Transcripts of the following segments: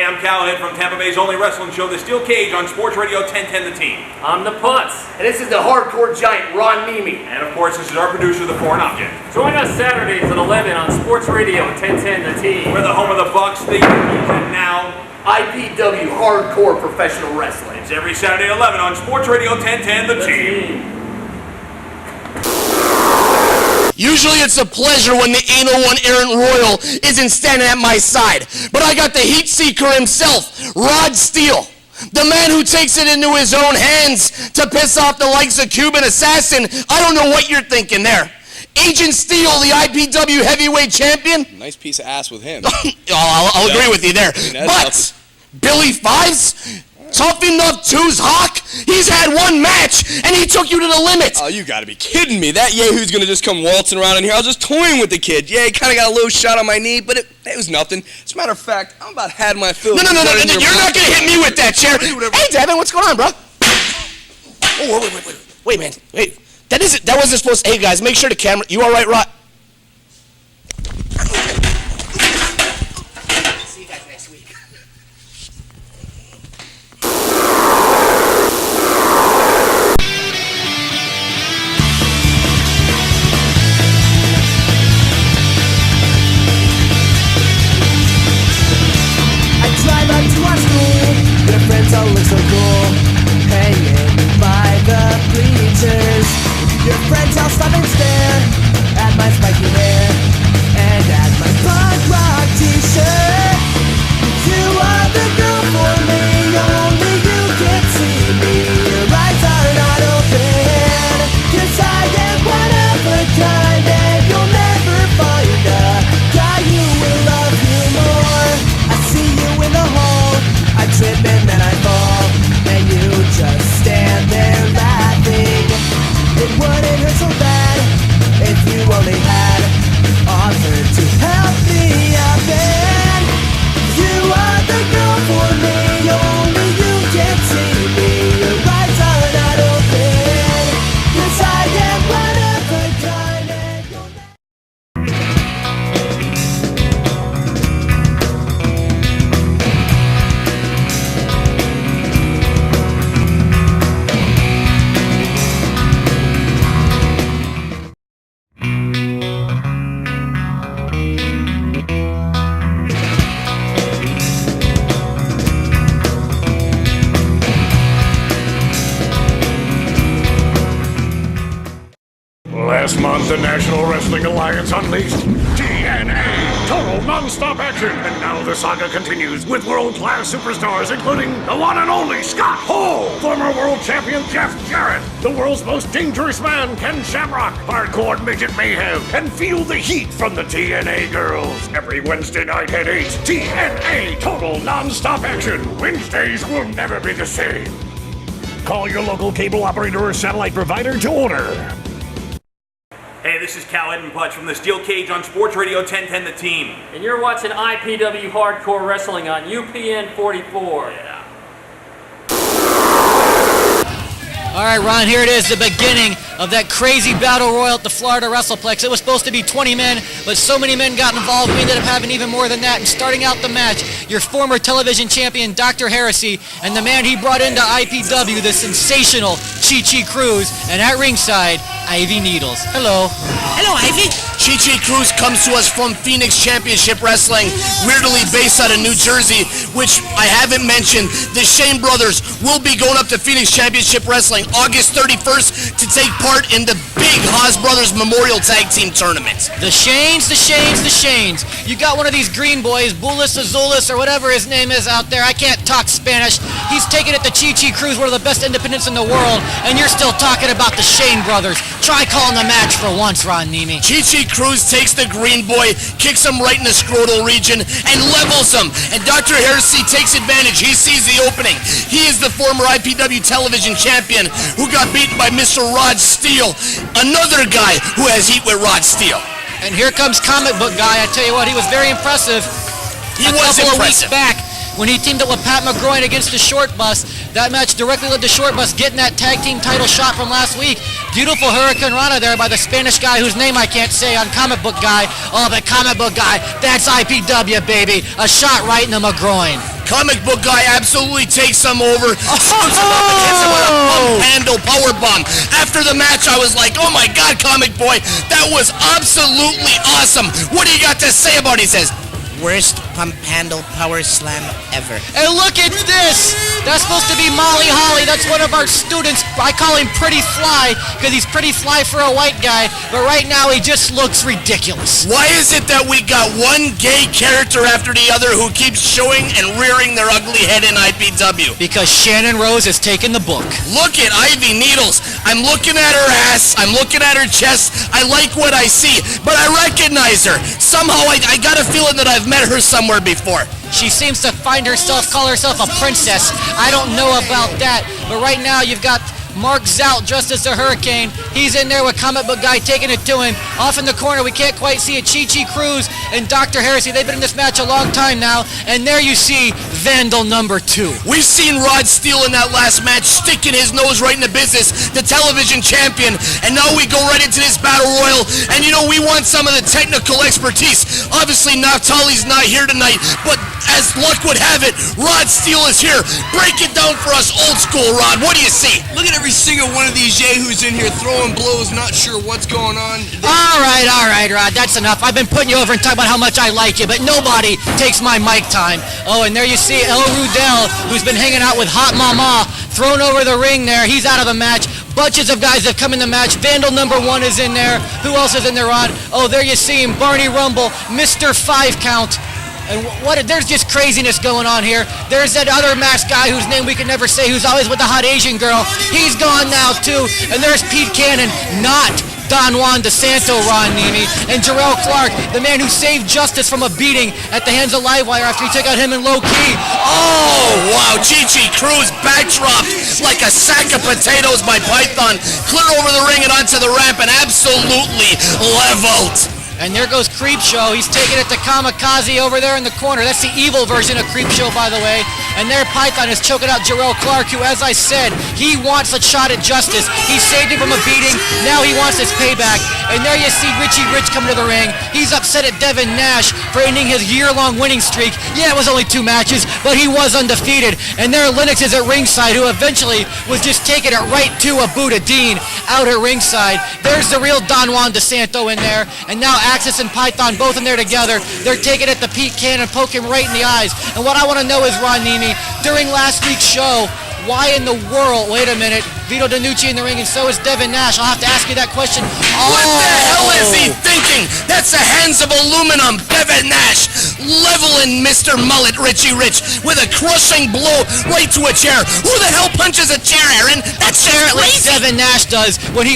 I'm Callahan from Tampa Bay's only wrestling show, The Steel Cage, on Sports Radio 1010 The Team. I'm the Putz. And this is the hardcore giant, Ron Niemi. And of course, this is our producer, The Foreign Object. Join us Saturdays at 11 on Sports Radio 1010 The Team. We're the home of the Bucks, the Yankees, and now IPW, Hardcore Professional Wrestling. It's every Saturday at 11 on Sports Radio 1010 The Team. Usually it's a pleasure when the anal one errant royal isn't standing at my side. But I got the heat seeker himself, Rod Steele. The man who takes it into his own hands to piss off the likes of Cuban Assassin. I don't know what you're thinking there. Agent Steele, the IPW heavyweight champion. Nice piece of ass with him. I'll agree with you there. But Billy Fives, Tough Enough 2's Hawk, he's had one match, and he took you to the limit. Oh, you gotta be kidding me. That yahoo's gonna just come waltzing around in here. I was just toying with the kid. Yeah, he kinda got a little shot on my knee, but it was nothing. As a matter of fact, I'm about had my fill. No, you're not gonna hit me with that chair. Hey, Devin, what's going on, bro? Oh, wait, man. Wait. That wasn't supposed to, hey, guys, make sure the camera, you all right, Rod? See you guys next week. I drive up to our school, your friends all look so cool, hanging by the bleachers. Your friends all stop and stare at my spiky hair and at my punk rock t-shirt. You are the girl for me, only you can see me. Your eyes are not open, 'cause I am one of a kind, and you'll never find a guy who will love you more. I see you in the hall, I trip and then I fall, and you just stand there laughing. It wouldn't hurt so bad if you only had offered to help me up, and you are the girl for me, only you can see me. Your eyes are not open, 'cause I am one of a kind, and you'll Last month, the National Wrestling Alliance unleashed TNA, total non-stop action. And now the saga continues with world-class superstars, including the one and only Scott Hall, former world champion Jeff Jarrett, the world's most dangerous man, Ken Shamrock, hardcore midget mayhem, and feel the heat from the TNA girls. Every Wednesday night at 8, TNA, total non-stop action. Wednesdays will never be the same. Call your local cable operator or satellite provider to order. Hey, this is Cal Edmonputz from The Steel Cage on Sports Radio 1010 The Team. And you're watching IPW Hardcore Wrestling on UPN 44. Yeah. All right, Ron, here it is, the beginning of that crazy battle royal at the Florida WrestlePlex. It was supposed to be 20 men, but so many men got involved, we ended up having even more than that. And starting out the match, your former television champion, Dr. Heresy, and the man he brought into IPW, the sensational Chi Cruz, and at ringside, Ivy Needles. Hello. Hello, Ivy. Chi Cruz comes to us from Phoenix Championship Wrestling, weirdly based out of New Jersey, which I haven't mentioned. The Shane brothers will be going up to Phoenix Championship Wrestling August 31st to take part in the big Haas Brothers Memorial Tag Team Tournament. The Shanes. You got one of these green boys, Bulis Azulis, or whatever his name is out there. I can't talk Spanish. He's taking it to Chi Cruz, one of the best independents in the world, and you're still talking about the Shane brothers. Try calling the match for once, Ron Niemi. Chi Cruz takes the green boy, kicks him right in the scrotal region, and levels him. And Dr. Heresy takes advantage. He sees the opening. He is the former IPW television champion who got beaten by Mr. Rod Steele, another guy who has heat with Rod Steele. And here comes Comic Book Guy. I tell you what, he was very impressive. He was couple of impressive. weeks back, when he teamed up with Pat McGroin against the Short Bus, that match directly led to Short Bus getting that tag team title shot from last week. Beautiful Hurricane Rana there by the Spanish guy whose name I can't say on Comic Book Guy. Oh, the Comic Book Guy, that's IPW, baby. A shot right in the McGroin. Comic book guy absolutely takes him over, scoops him up and hits him with a pump handle powerbomb. After the match, I was like, oh my God, Comic Boy, that was absolutely awesome. What do you got to say about it? He says, worst pump handle power slam ever. And look at this! That's supposed to be Molly Holly. That's one of our students. I call him Pretty Fly because he's pretty fly for a white guy, but right now he just looks ridiculous. Why is it that we got one gay character after the other who keeps showing and rearing their ugly head in IPW? Because Shannon Rose has taken the book. Look at Ivy Needles. I'm looking at her ass. I'm looking at her chest. I like what I see, but I recognize her. Somehow I got a feeling that I've met her somewhere before. She seems to call herself a princess. I don't know about that, but right now you've got Mark Zout dressed as the Hurricane. He's in there with Comic Book Guy taking it to him. Off in the corner, we can't quite see it. Chi-Chi Cruz and Dr. Heresy. They've been in this match a long time now. And there you see Vandal number 2. We've seen Rod Steele in that last match sticking his nose right in the business, the television champion. And now we go right into this battle royal. And you know, we want some of the technical expertise. Obviously, Naftali's not here tonight, but as luck would have it, Rod Steele is here. Break it down for us old school, Rod. What do you see? Look at every single one of these yahoos in here throwing blows, not sure what's going on. All right, Rod, that's enough. I've been putting you over and talking about how much I like you, but nobody takes my mic time. Oh, and there you see El Rudel, who's been hanging out with Hot Mama, thrown over the ring there. He's out of the match. Bunches of guys have come in the match. Vandal number 1 is in there. Who else is in there, Rod? Oh, there you see him, Barney Rumble, Mr. 5 Count. And there's just craziness going on here. There's that other masked guy whose name we can never say, who's always with the hot Asian girl. He's gone now too. And there's Pete Cannon, not Don Juan DeSanto, Ron Niemi, and Jarrell Clark, the man who saved Justice from a beating at the hands of Livewire after he took out him in low key. Oh, wow, Chi-Chi Cruz backdropped like a sack of potatoes by Python, clear over the ring and onto the ramp and absolutely leveled. And there goes Creepshow. He's taking it to Kamikaze over there in the corner. That's the evil version of Creepshow, by the way. And there Python is choking out Jarrell Clark, who, as I said, he wants a shot at Justice. He saved him from a beating. Now he wants his payback. And there you see Richie Rich come to the ring. He's upset at Devin Nash for ending his year-long winning streak. Yeah, it was only 2 matches, but he was undefeated. And there Lennox is at ringside, who eventually was just taking it right to a Buddha Dean out at ringside. There's the real Don Juan DeSanto in there. And now Axis and Python both in there together. They're taking it to Pete Cannon, poke him right in the eyes. And what I want to know is, Ron Niemi, during last week's show, why in the world, wait a minute, Vito DiNucci in the ring and so is Devin Nash. I'll have to ask you that question. What the hell is he thinking? That's the hands of aluminum. Devin Nash leveling Mr. Mullet, Richie Rich, with a crushing blow right to a chair. Who the hell punches a chair, Aaron? That's Apparently Devin Nash does. When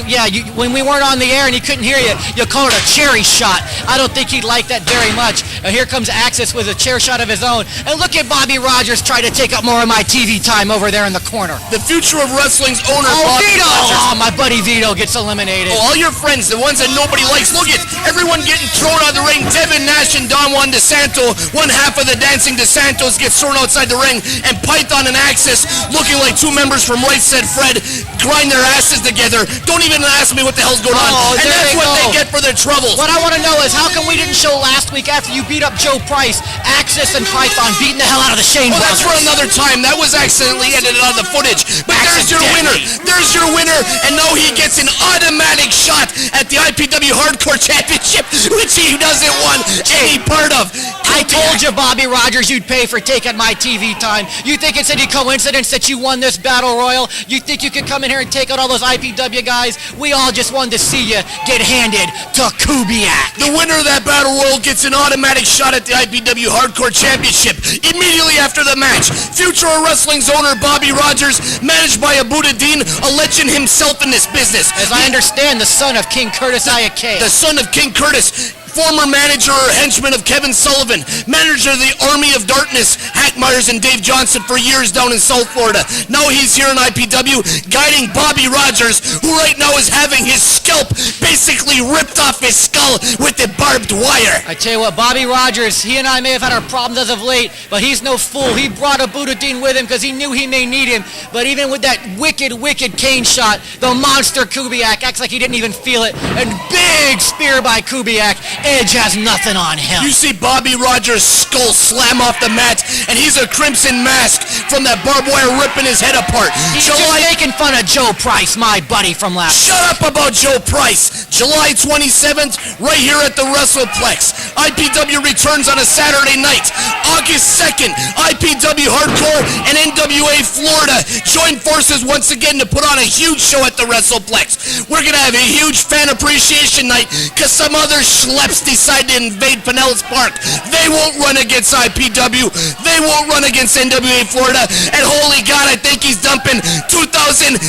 when we weren't on the air and he couldn't hear you, you call it a cherry shot. I don't think he'd like that very much. And here comes Axis with a chair shot of his own. And look at Bobby Rogers try to take up more of my TV time over there in the corner. The future of wrestling's owner, Bobby Vito! Rogers. Oh, my buddy Vito gets eliminated. Oh, all your friends, the ones that nobody likes. Look at everyone getting thrown out of the ring. Devin Nash and Don Juan DeSanto. One half of the Dancing DeSantos gets thrown outside the ring. And Python and Axis, looking like 2 members from Right Said Fred, grind their asses together. Don't even ask me what the hell's going on. And that's what they get for their troubles. What I want to know is, how come we didn't show last week after you beat up Joe Price, Axis and Python beating the hell out of the Shane Well, brothers? that's for another time. That was accidentally edited out of the footage. But there's your winner. There's your winner. And now he gets an automatic shot at the IPW Hardcore Championship, which he doesn't want any part of. I told you, Bobby Rogers, you'd pay for taking my TV time. You think it's any coincidence that you won this battle royal? You think you could come in here and take out all those IPW guys? We all just wanted to see you get handed to Kubiak. The winner of that battle royal gets an automatic shot at the IPW Hardcore Championship immediately after the match. Future of Wrestling's owner, Bobby Rogers, managed by a Buddha Dean, a legend himself in this business. As I understand, the son of King Curtis Iakea. The son of King Curtis. Former manager or henchman of Kevin Sullivan, manager of the Army of Darkness, Hack Myers and Dave Johnson for years down in South Florida. Now he's here in IPW, guiding Bobby Rogers, who right now is having his scalp basically ripped off his skull with the barbed wire. I tell you what, Bobby Rogers, he and I may have had our problems as of late, but he's no fool. He brought a Buddha Dean with him because he knew he may need him. But even with that wicked cane shot, the monster Kubiak acts like he didn't even feel it. And big spear by Kubiak. Edge has nothing on him. You see Bobby Rogers' skull slam off the mat, and he's a crimson mask from that barbed wire ripping his head apart. He's just making fun of Joe Price, my buddy from last. Shut up about Joe Price. July 27th, right here at the WrestlePlex. IPW returns on a Saturday night. August 2nd, IPW Hardcore and NWA Florida join forces once again to put on a huge show at the WrestlePlex. We're going to have a huge fan appreciation night because some other schleps decide to invade Pinellas Park. They won't run against IPW. They won't run against NWA Florida. And holy God, I think he's dumping 2,786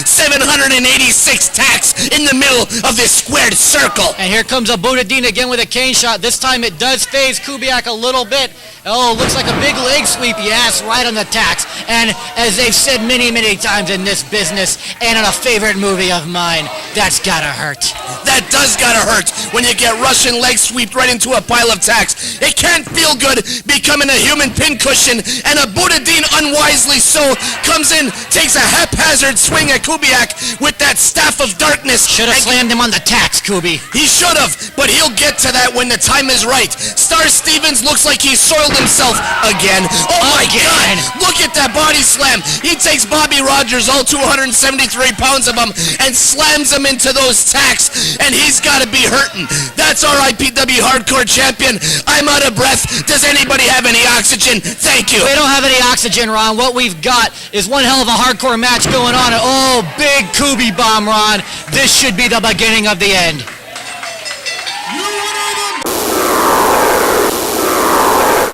tacks in the middle of this squared circle. And here comes a Buddha Dean again with a cane shot. This time it does phase Kubiak a little bit. Oh, looks like a big leg sweep. Yes, right on the tacks. And as they've said many, many times in this business and in a favorite movie of mine, that's gotta hurt. That does gotta hurt when you get Russian leg swept right into a pile of tacks. It can't feel good becoming a human pincushion, and a Buddha Dean unwisely so comes in, takes a haphazard swing at Kubiak with that staff of darkness. Should have slammed him on the tacks, Kubi. He should have, but he'll get to that when the time is right. Star Stevens looks like he soiled himself again. Oh my God! Look at that body slam. He takes Bobby Rogers, all 273 pounds of him, and slams him into those tacks, and he's got to be hurting. That's our IPW Hardcore Champion. I'm out of breath. Does anybody have any oxygen? Thank you. We don't have any oxygen, Ron. What we've got is one hell of a hardcore match going on. Oh, big Kubi bomb, Ron. This should be the beginning of the end.